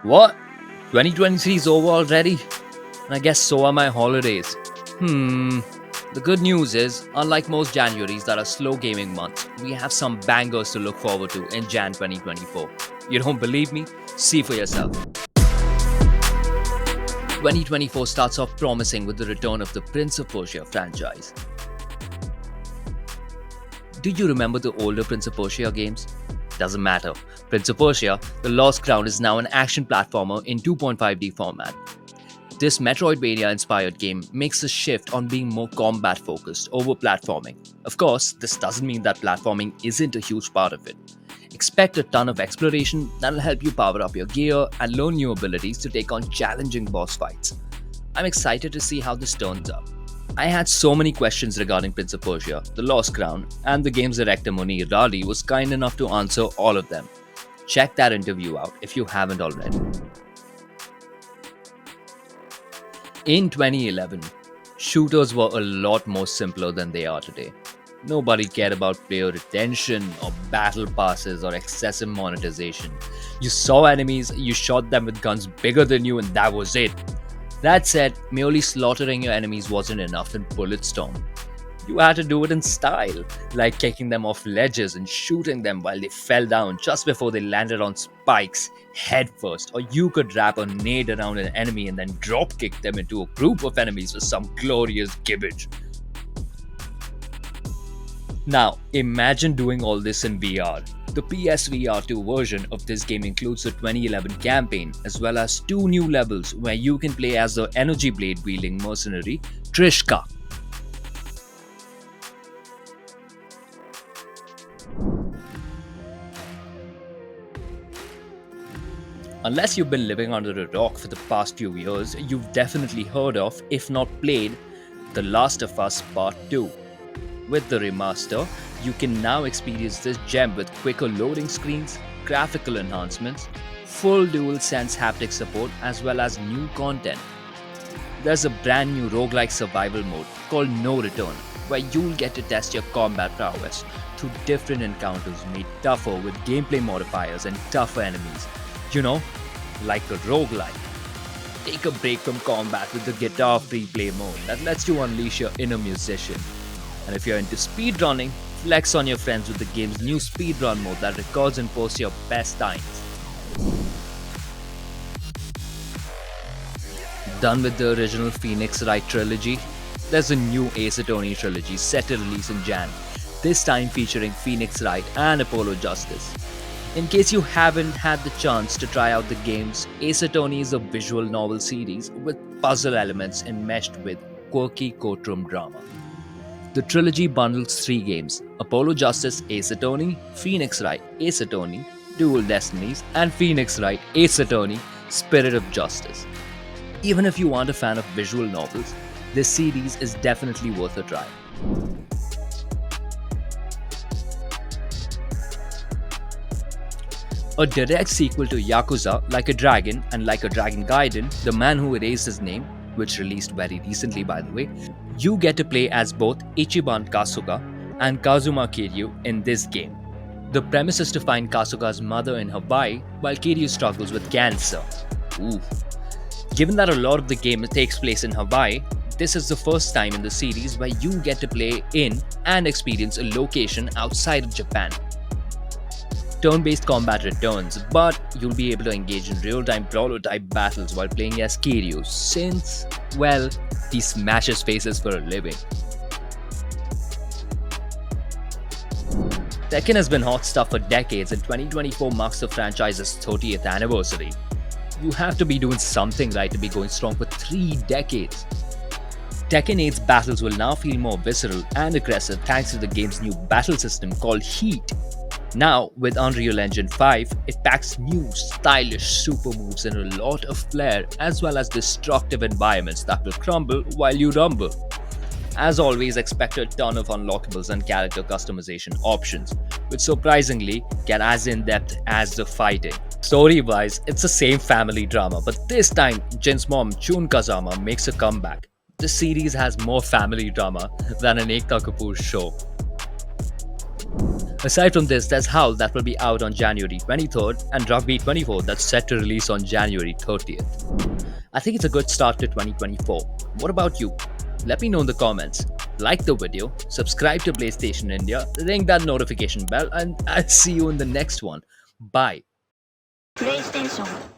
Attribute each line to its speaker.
Speaker 1: What? 2023 is over already? And I guess so are my holidays. The good news is, unlike most Januaries that are slow gaming months, we have some bangers to look forward to in Jan 2024. You don't believe me? See for yourself. 2024 starts off promising with the return of the Prince of Persia franchise. Do you remember the older Prince of Persia games? Doesn't matter. Prince of Persia, The Lost Crown is now an action platformer in 2.5D format. This Metroidvania-inspired game makes a shift on being more combat-focused over platforming. Of course, this doesn't mean that platforming isn't a huge part of it. Expect a ton of exploration that'll help you power up your gear and learn new abilities to take on challenging boss fights. I'm excited to see how this turns out. I had so many questions regarding Prince of Persia, The Lost Crown, and the game's director Munir Radi was kind enough to answer all of them. Check that interview out if you haven't already. In 2011, shooters were a lot more simpler than they are today. Nobody cared about player retention or battle passes or excessive monetization. You saw enemies, you shot them with guns bigger than you, and that was it. That said, merely slaughtering your enemies wasn't enough in Bulletstorm. You had to do it in style, like kicking them off ledges and shooting them while they fell down just before they landed on spikes, headfirst, or you could wrap a nade around an enemy and then drop kick them into a group of enemies with some glorious gibbage. Now, imagine doing all this in VR. The PSVR2 version of this game includes the 2011 campaign as well as 2 new levels where you can play as the energy blade wielding mercenary Trishka. Unless you've been living under a rock for the past few years, you've definitely heard of, if not played, The Last of Us Part 2. With the remaster, you can now experience this gem with quicker loading screens, graphical enhancements, full DualSense haptic support, as well as new content. There's a brand new roguelike survival mode called No Return, where you'll get to test your combat prowess through different encounters made tougher with gameplay modifiers and tougher enemies. You know, like a roguelike. Take a break from combat with the guitar free play mode that lets you unleash your inner musician. And if you're into speedrunning, flex on your friends with the game's new speedrun mode that records and posts your best times. Done with the original Phoenix Wright trilogy? There's a new Ace Attorney trilogy set to release in Jan, this time featuring Phoenix Wright and Apollo Justice. In case you haven't had the chance to try out the games, Ace Attorney is a visual novel series with puzzle elements enmeshed with quirky courtroom drama. The trilogy bundles 3 games: Apollo Justice Ace Attorney, Phoenix Wright Ace Attorney, Dual Destinies, and Phoenix Wright Ace Attorney Spirit of Justice. Even if you aren't a fan of visual novels, this series is definitely worth a try. A direct sequel to Yakuza, Like a Dragon and Like a Dragon Gaiden, The Man Who Erased His Name, which released very recently by the way, you get to play as both Ichiban Kasuga and Kazuma Kiryu in this game. The premise is to find Kasuga's mother in Hawaii while Kiryu struggles with cancer. Ooh. Given that a lot of the game takes place in Hawaii, this is the first time in the series where you get to play in and experience a location outside of Japan. Turn-based combat returns, but you'll be able to engage in real-time brawler-type battles while playing as Kiryu since, well, he smashes faces for a living. Tekken has been hot stuff for decades and 2024 marks the franchise's 30th anniversary. You have to be doing something right to be going strong for 3 decades. Tekken 8's battles will now feel more visceral and aggressive thanks to the game's new battle system called Heat. Now, with Unreal Engine 5, it packs new, stylish super moves and a lot of flair, as well as destructive environments that will crumble while you rumble. As always, expect a ton of unlockables and character customization options, which surprisingly get as in-depth as the fighting. Story-wise, it's the same family drama, but this time, Jin's mom, Chun Kazama, makes a comeback. This series has more family drama than an Ekta Kapoor show. Aside from this, there's Howl that will be out on January 23rd and Rugby 24 that's set to release on January 30th. I think it's a good start to 2024. What about you? Let me know in the comments. Like the video, subscribe to PlayStation India, ring that notification bell, and I'll see you in the next one. Bye.
Speaker 2: PlayStation